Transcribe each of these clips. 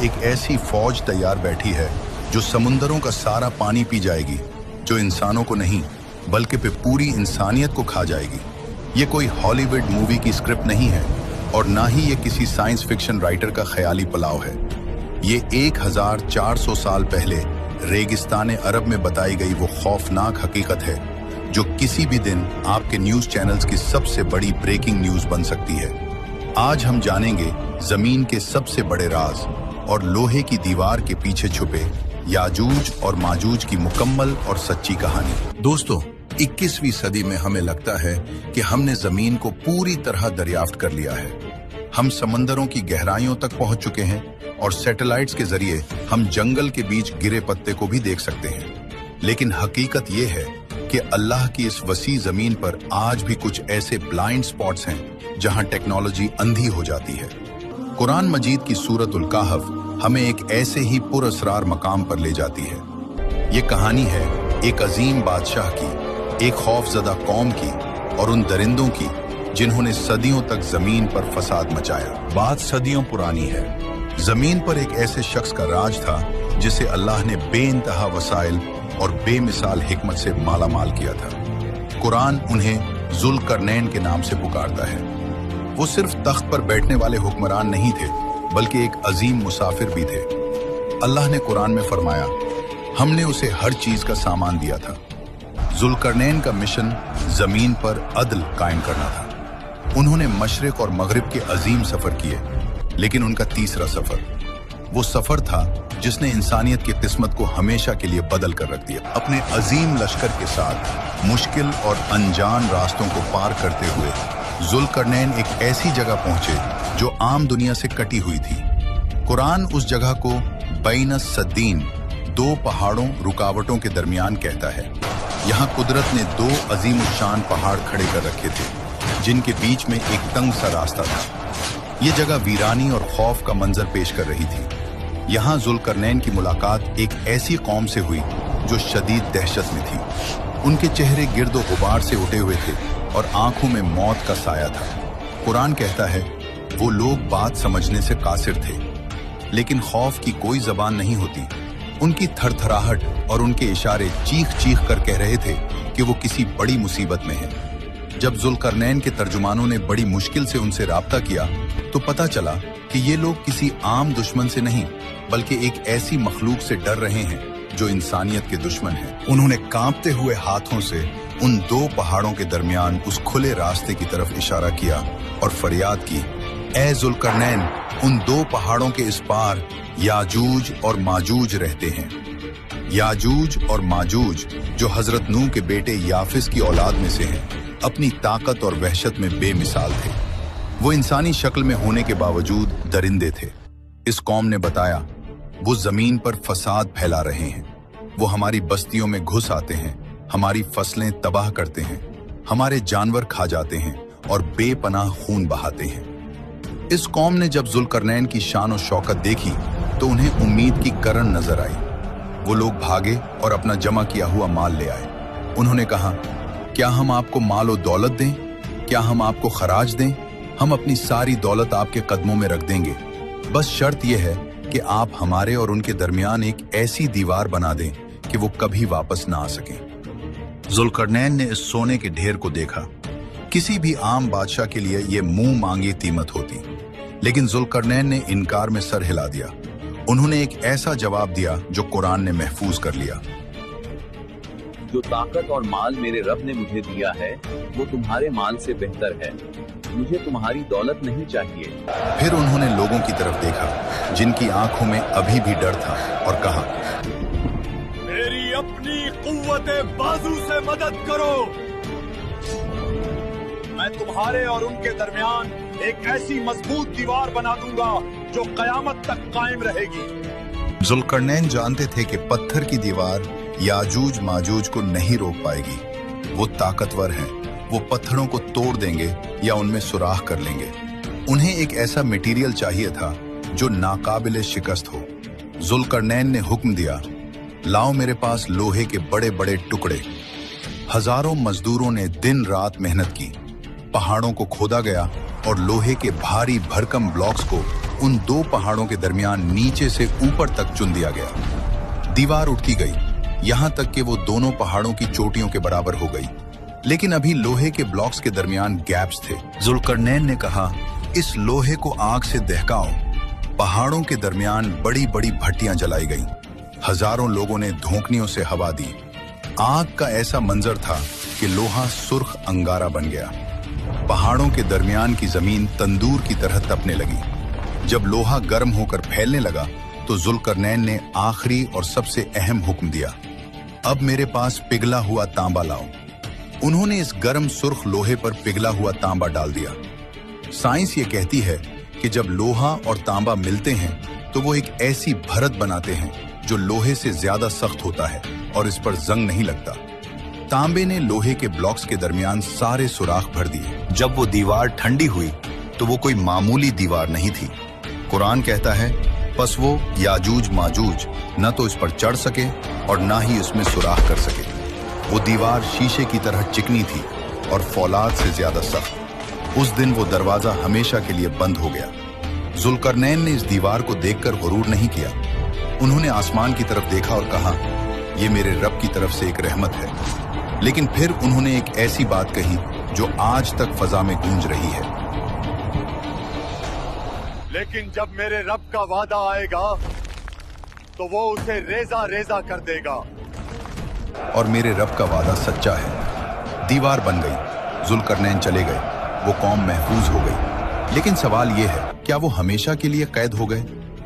एक ऐसी फौज तैयार बैठी है जो समुंदरों का सारा पानी पी जाएगी, जो इंसानों को नहीं बल्कि पूरी इंसानियत को खा जाएगी। ये कोई हॉलीवुड मूवी की स्क्रिप्ट नहीं है और ना ही ये किसी साइंस फिक्शन राइटर का ख्याली पुलाव है। ये 1400 साल पहले रेगिस्तान अरब में बताई गई वो खौफनाक हकीकत है जो किसी भी दिन आपके न्यूज चैनल्स की सबसे बड़ी ब्रेकिंग न्यूज बन सकती है। आज हम जानेंगे जमीन के सबसे बड़े राज और लोहे की दीवार के पीछे छुपे याजूज और माजूज की मुकम्मल और सच्ची कहानी। दोस्तों, 21वीं सदी में हमें लगता है कि हमने जमीन को पूरी तरह दरियाफ्त कर लिया है। हम समंदरों की गहराइयों तक पहुंच चुके हैं और सैटेलाइट्स के जरिए हम जंगल के बीच गिरे पत्ते को भी देख सकते हैं। लेकिन हकीकत ये है कि अल्लाह की इस वसी जमीन पर आज भी कुछ ऐसे ब्लाइंड स्पॉट्स हैं जहां टेक्नोलॉजी अंधी हो जाती है। कुरान मजीद की सूरतुल कहफ हमें एक ऐसे ही पुरअसरार मकाम पर ले जाती है। ये कहानी है एक अजीम बादशाह की, एक खौफजदा कौम की और उन दरिंदों की जिन्होंने सदियों तक जमीन पर फसाद मचाया। बात सदियों पुरानी है। जमीन पर एक ऐसे शख्स का राज था जिसे अल्लाह ने बेइंतहा वसाइल और बेमिसाल हिकमत से माला माल किया था। कुरान उन्हें जुल्करनैन के नाम से पुकारता है। वो सिर्फ तख्त पर बैठने वाले हुक्मरान नहीं थे बल्कि एक अजीम मुसाफिर भी थे। अल्लाह ने कुरान में फरमाया, हमने उसे हर चीज का सामान दिया था। जुल्करनैन का मिशन जमीन पर अदल कायम करना था। उन्होंने मशरिक और मगरिब के अजीम सफर किए, लेकिन उनका तीसरा सफर वो सफर था जिसने इंसानियत की किस्मत को हमेशा के लिए बदल कर रख दिया। अपने अजीम लश्कर के साथ मुश्किल और अनजान रास्तों को पार करते हुए जुल्करनैन एक ऐसी जगह पहुंचे जो आम दुनिया से कटी हुई थी। कुरान उस जगह को बैन सद्दीन, दो पहाड़ों रुकावटों के दरमियान कहता है। यहाँ कुदरत ने दो अजीम शान पहाड़ खड़े कर रखे थे जिनके बीच में एक तंग सा रास्ता था। ये जगह वीरानी और खौफ का मंजर पेश कर रही थी। यहाँ जुल्करनैन की मुलाकात एक ऐसी कौम से हुई जो शदीद दहशत में थी। उनके चेहरे गिर्दो गुबार से उठे हुए थे और आंखों में मौत का साया था। कुरान कहता है वो लोग बात समझने से कासिर थे, लेकिन खौफ की कोई जबान नहीं होती। उनकी थरथराहट और उनके इशारे चीख चीख कर कह रहे थे कि वो किसी बड़ी मुसीबत में है। जब जुल्करनैन के तर्जुमानों ने बड़ी मुश्किल से उनसे राब्ता किया तो पता चला कि ये लोग किसी आम दुश्मन से नहीं बल्कि एक ऐसी मखलूक से डर रहे हैं जो इंसानियत के दुश्मन है। उन्होंने कांपते हुए हाथों से उन दो पहाड़ों के दरमियान उस खुले रास्ते की तरफ इशारा किया और फरियाद की, ए जुल्करनैन, उन दो पहाड़ों के इस पार याजूज और माजूज रहते हैं। याजूज और माजूज जो हजरत नूह के बेटे याफिस की औलाद में से हैं, अपनी ताकत और वहशत में बेमिसाल थे। वो इंसानी शक्ल में होने के बावजूद दरिंदे थे। इस कौम ने बताया वो जमीन पर फसाद फैला रहे हैं। वो हमारी बस्तियों में घुस आते हैं, हमारी फसलें तबाह करते हैं, हमारे जानवर खा जाते हैं और बेपनाह खून बहाते हैं। इस कौम ने जब जुल्करनैन की शान और शौकत देखी तो उन्हें उम्मीद की करन नजर आई। वो लोग भागे और अपना जमा किया हुआ माल ले आए। उन्होंने कहा, क्या हम आपको माल और दौलत दें? क्या हम आपको खराज दें? हम अपनी सारी दौलत आपके कदमों में रख देंगे। बस शर्त यह है कि आप हमारे और उनके दरमियान एक ऐसी दीवार बना दें कि वो कभी वापस ना आ सकें। जुल्करनैन ने इस सोने के ढेर को देखा। किसी भी आम बादशाह के लिए ये मुंह मांगी कीमत होती, लेकिन जुल्करनैन ने इनकार में सर हिला दिया। उन्होंने एक ऐसा जवाब दिया जो कुरान ने महफूज कर लिया। जो ताकत और माल मेरे रब ने मुझे दिया है वो तुम्हारे माल से बेहतर है। मुझे तुम्हारी दौलत नहीं चाहिए। फिर उन्होंने लोगों की तरफ देखा जिनकी आंखों में अभी भी डर था और कहा, मेरी अपनी कुव्वते बाजू से मदद करो। मैं तुम्हारे और उनके दरमियान एक ऐसी मजबूत दीवार बना दूंगा जो कयामत तक कायम रहेगी। जुल्करनैन जानते थे कि पत्थर की दीवार याजूज माजूज को नहीं रोक पाएगी। वो ताकतवर हैं, वो पत्थरों को तोड़ देंगे या उनमें सुराख कर लेंगे। उन्हें एक ऐसा मटेरियल चाहिए था जो नाकाबिले शिकस्त हो। जुल्करनैन ने हुक्म दिया, लाओ मेरे पास लोहे के बड़े बड़े टुकड़े। हजारों मजदूरों ने दिन रात मेहनत की। पहाड़ों को खोदा गया और लोहे के भारी भरकम ब्लॉक्स को उन दो पहाड़ों के दरमियान नीचे से ऊपर तक चुन दिया गया। दीवार उठती गई, यहाँ तक कि वो दोनों पहाड़ों की चोटियों के बराबर हो गई, लेकिन अभी लोहे के ब्लॉक्स के दरमियान गैप्स थे। जुल्करनैन ने कहा, इस लोहे को आग से दहकाओ। पहाड़ों के दरमियान बड़ी बड़ी भट्टियां जलाई गईं। हजारों लोगों ने धोंकनियों से हवा दी। आग का ऐसा मंजर था कि लोहा सुर्ख अंगारा बन गया। पहाड़ों के दरमियान की जमीन तंदूर की तरह तपने लगी। जब लोहा गर्म होकर फैलने लगा तो जुल्करनैन ने आखिरी और सबसे अहम हुक्म दिया, अब मेरे पास पिघला हुआ तांबा लाओ। उन्होंने इस गर्म सुर्ख लोहे पर पिघला हुआ तांबा डाल दिया। साइंस ये कहती है कि जब लोहा और तांबा मिलते हैं तो वो एक ऐसी भरत बनाते हैं जो लोहे से ज्यादा सख्त होता है और इस पर जंग नहीं लगता। तांबे ने लोहे के ब्लॉक्स के दरमियान सारे सुराख भर दिए। जब वो दीवार ठंडी हुई तो वो कोई मामूली दीवार नहीं थी। कुरान कहता है, बस वो याजूज माजूज न तो इस पर चढ़ सके और ना ही उसमें सुराख कर सके। वो दीवार शीशे की तरह चिकनी थी और फौलाद से ज्यादा सख्त। उस दिन वो दरवाजा हमेशा के लिए बंद हो गया। जुल्करनैन ने इस दीवार को देखकर गुरूर नहीं किया। उन्होंने आसमान की तरफ देखा और कहा, ये मेरे रब की तरफ से एक रहमत है। लेकिन फिर उन्होंने एक ऐसी बात कही जो आज तक फजा में गूंज रही है, लेकिन जब मेरे रब का वादा आएगा तो वो उसे रेजा रेजा कर देगा। और मेरे रब का वादा सच्चा है। दीवार बन गई, जुल्करनैन चले गए, वो कौम महफूज हो गई। लेकिन सवाल ये है, क्या वो हमेशा के लिए कैद हो गए?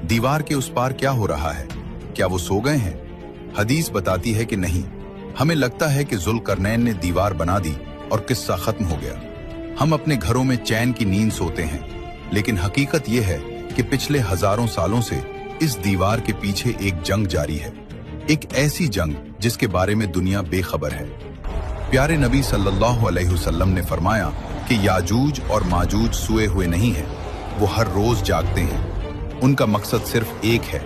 दीवार के उस पार क्या हो रहा है? क्या वो सो गए हैं? हदीस बताती है कि नहीं। हमें लगता है कि जुल्करनैन ने दीवार बना दी और किस्सा खत्म हो गया। हम अपने घरों में चैन की नींद सोते हैं, लेकिन हकीकत यह है कि पिछले हजारों सालों से इस दीवार के पीछे एक जंग जारी है। एक ऐसी जंग जिसके बारे में दुनिया बेखबर है। प्यारे नबी सल्लल्लाहु अलैहि वसल्लम ने फरमाया कि याजूज और माजूज सोए हुए नहीं हैं, वो हर रोज जागते हैं। उनका मकसद सिर्फ एक है,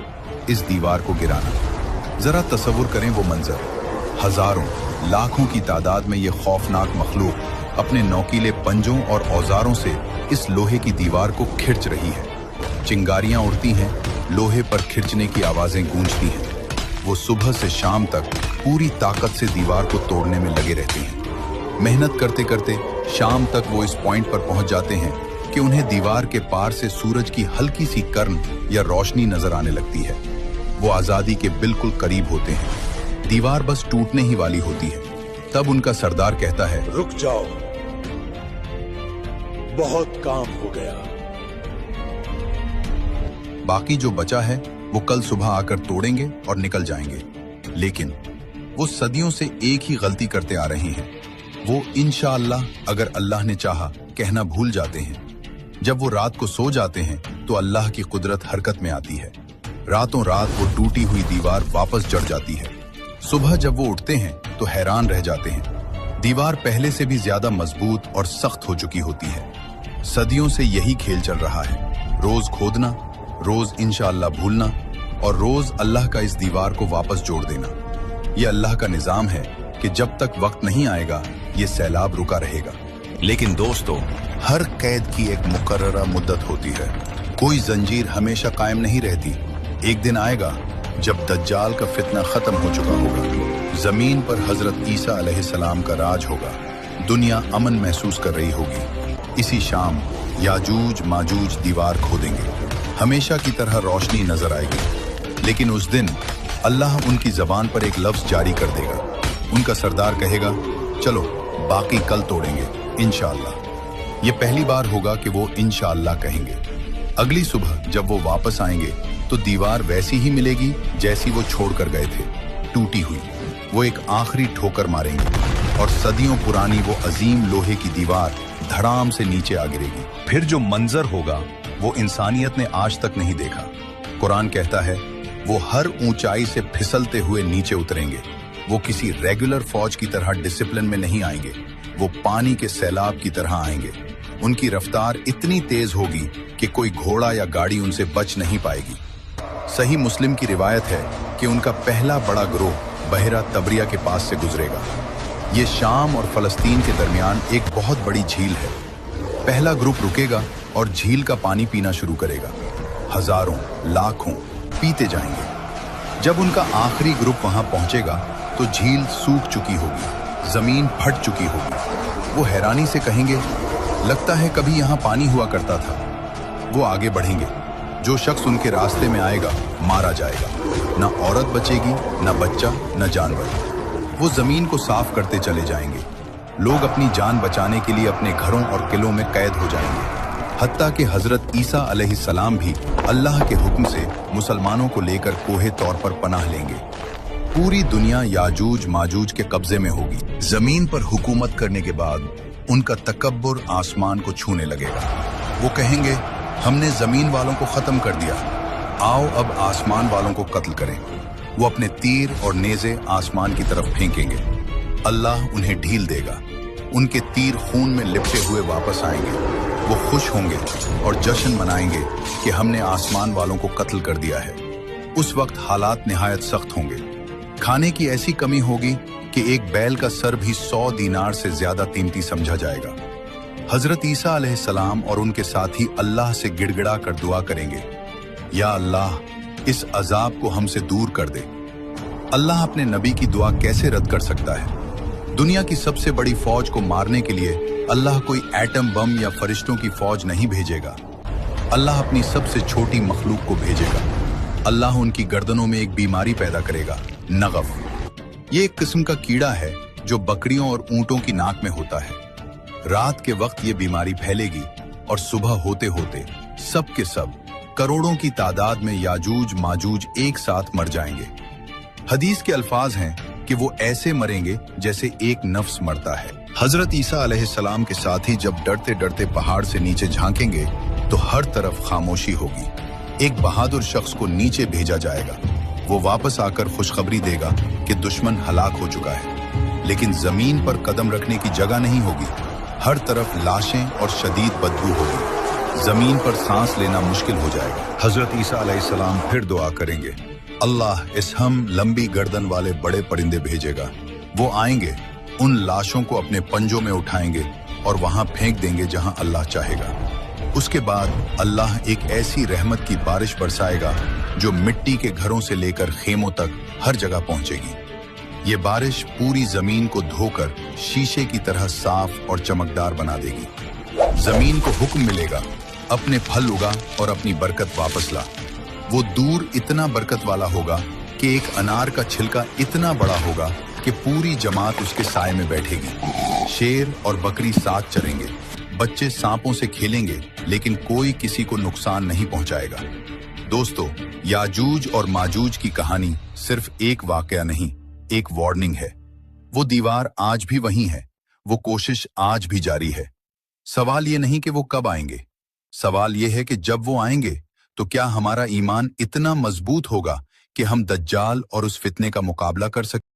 इस दीवार को गिराना। जरा तसव्वुर करें वो मंजर, हजारों लाखों की तादाद में ये खौफनाक मखलूक अपने नौकीले पंजों और औजारों से इस लोहे की दीवार को खिंच रही है। चिंगारियां उड़ती हैं, लोहे पर खिंचने की आवाजें गूंजती हैं। वो सुबह से शाम तक पूरी ताकत से दीवार को तोड़ने में लगे रहते हैं। मेहनत करते करते शाम तक वो इस पॉइंट पर पहुंच जाते हैं कि उन्हें दीवार के पार से सूरज की हल्की सी किरण या रोशनी नजर आने लगती है। वो आजादी के बिल्कुल करीब होते हैं। दीवार बस टूटने ही वाली होती है। तब उनका सरदार कहता है, रुक जाओ, बहुत काम हो गया। बाकी जो बचा है वो कल सुबह आकर तोड़ेंगे और निकल जाएंगे। लेकिन वो सदियों से एक ही गलती करते आ रहे हैं। वो इंशाअल्लाह, अगर अल्लाह ने चाहा, कहना भूल जाते हैं। जब वो रात को सो जाते हैं तो अल्लाह की कुदरत हरकत में आती है। रातों रात वो टूटी हुई दीवार वापस जड़ जाती है। सुबह जब वो उठते हैं तो हैरान रह जाते हैं। दीवार पहले से भी ज्यादा मजबूत और सख्त हो चुकी होती है। सदियों से यही खेल चल रहा है, रोज खोदना, रोज इंशाअल्लाह भूलना और रोज अल्लाह का इस दीवार को वापस जोड़ देना। ये अल्लाह का निजाम है कि जब तक वक्त नहीं आएगा ये सैलाब रुका रहेगा। लेकिन दोस्तों, हर कैद की एक मुकर्ररा मुद्दत होती है। कोई जंजीर हमेशा कायम नहीं रहती। एक दिन आएगा जब दज्जाल का फितना खत्म हो चुका होगा। जमीन पर हजरत ईसा अलैहिस्सलाम का राज होगा। दुनिया अमन महसूस कर रही होगी। इसी शाम याजूज माजूज दीवार खोदेंगे। हमेशा की तरह रोशनी नजर आएगी। लेकिन उस दिन अल्लाह उनकी जबान पर एक लफ्ज जारी कर देगा। उनका सरदार कहेगा, चलो बाकी कल तोड़ेंगे इंशाअल्लाह। ये पहली बार होगा कि वो इंशाअल्लाह कहेंगे। अगली सुबह जब वो वापस आएंगे तो दीवार वैसी ही मिलेगी जैसी वो छोड़कर गए थे, टूटी हुई। वो एक आखिरी ठोकर मारेंगे और सदियों पुरानी वो अजीम लोहे की दीवार धड़ाम से नीचे आ गिरेगी। फिर जो मंजर होगा वो इंसानियत ने आज तक नहीं देखा। कुरान कहता है, वो हर ऊंचाई से फिसलते हुए नीचे उतरेंगे। वो किसी रेगुलर फौज की तरह डिसिप्लिन में नहीं आएंगे। वो पानी के सैलाब की तरह आएंगे। उनकी रफ्तार इतनी तेज होगी कि कोई घोड़ा या गाड़ी उनसे बच नहीं पाएगी। सही मुस्लिम की रिवायत है कि उनका पहला बड़ा गिरोह बहरा तबरिया के पास से गुजरेगा। ये शाम और फलस्तीन के दरमियान एक बहुत बड़ी झील है। पहला ग्रुप रुकेगा और झील का पानी पीना शुरू करेगा। हजारों, लाखों पीते जाएंगे। जब उनका आखिरी ग्रुप वहां पहुंचेगा तो झील सूख चुकी होगी, जमीन फट चुकी होगी। वो हैरानी से कहेंगे, लगता है कभी यहाँ पानी हुआ करता था। वो आगे बढ़ेंगे। जो शख्स उनके रास्ते में आएगा मारा जाएगा। न औरत बचेगी, न बच्चा, न जानवर। वो जमीन को साफ करते चले जाएंगे। लोग अपनी जान बचाने के लिए अपने घरों और किलों में कैद हो जाएंगे। हत्ता कि हजरत ईसा अलैहिस्सलाम भी अल्लाह के हुक्म से मुसलमानों को लेकर कोहे तौर पर पनाह लेंगे। पूरी दुनिया याजूज माजूज के कब्जे में होगी। जमीन पर हुकूमत करने के बाद उनका तकब्बुर आसमान को छूने लगेगा। वो कहेंगे, हमने जमीन वालों को खत्म कर दिया, आओ अब आसमान वालों को कत्ल करें। वो अपने तीर और नेज़े आसमान की तरफ फेंकेंगे। अल्लाह उन्हें ढील देगा। उनके तीर खून में लिपटे हुए वापस आएंगे। वो खुश होंगे और जश्न मनाएंगे कि हमने आसमान वालों को कत्ल कर दिया है। उस वक्त हालात निहायत सख्त होंगे। खाने की ऐसी कमी होगी कि एक बैल का सर भी 100 दीनार से ज्यादा कीमती समझा जाएगा। हजरत ईसा अलैहिस्सलाम और उनके साथी अल्लाह से गिड़गिड़ा कर दुआ करेंगे, या अल्लाह, इस अजाब को हमसे दूर कर दे। अल्लाह अपने नबी की दुआ कैसे रद्द कर सकता है? दुनिया की सबसे बड़ी फौज को मारने के लिए अल्लाह कोई एटम बम या फरिश्तों की फौज नहीं भेजेगा। अल्लाह अपनी सबसे छोटी मखलूक को भेजेगा। अल्लाह उनकी गर्दनों में एक बीमारी पैदा करेगा, नगफ। ये एक किस्म का कीड़ा है जो बकरियों और ऊंटों की नाक में होता है। रात के वक्त ये बीमारी फैलेगी और सुबह होते होते सब के सब करोड़ों की तादाद में याजूज माजूज एक साथ मर जाएंगे। हदीस के अल्फाज हैं कि वो ऐसे मरेंगे जैसे एक नफ्स मरता है। हजरत ईसा अलैहिस्सलाम के साथी जब डरते डरते पहाड़ से नीचे झांकेंगे तो हर तरफ खामोशी होगी। एक बहादुर शख्स को नीचे भेजा जाएगा। वो वापस आकर खुशखबरी देगा कि दुश्मन हलाक हो चुका है, लेकिन जमीन पर कदम रखने की जगह नहीं होगी। हर तरफ लाशें और शदीद बदबू होगी। जमीन पर सांस लेना मुश्किल हो जाएगा। हजरत ईसा अलैहिस्सलाम फिर दुआ करेंगे, अल्लाह इस हम लंबी गर्दन वाले बड़े परिंदे भेजेगा। वो आएंगे, उन लाशों को अपने पंजों में उठाएंगे और वहां फेंक देंगे जहां अल्लाह चाहेगा। उसके बाद अल्लाह एक ऐसी रहमत की बारिश बरसाएगा जो मिट्टी के घरों से लेकर खेमों तक हर जगह पहुंचेगी। ये बारिश पूरी जमीन को धोकर शीशे की तरह साफ और चमकदार बना देगी। जमीन को हुक्म मिलेगा, अपने फल उगा और अपनी बरकत वापस ला। वो दूर इतना बरकत वाला होगा कि एक अनार का छिलका इतना बड़ा होगा कि पूरी जमात उसके साए में बैठेगी। शेर और बकरी साथ चलेंगे। बच्चे सांपों से खेलेंगे, लेकिन कोई किसी को नुकसान नहीं पहुंचाएगा। दोस्तों, याजूज और माजूज की कहानी सिर्फ एक वाकया नहीं, एक वार्निंग है। वो दीवार आज भी वहीं है, वो कोशिश आज भी जारी है। सवाल ये नहीं कि वो कब आएंगे, सवाल ये है कि जब वो आएंगे तो क्या हमारा ईमान इतना मजबूत होगा कि हम दज्जाल और उस फितने का मुकाबला कर सकें।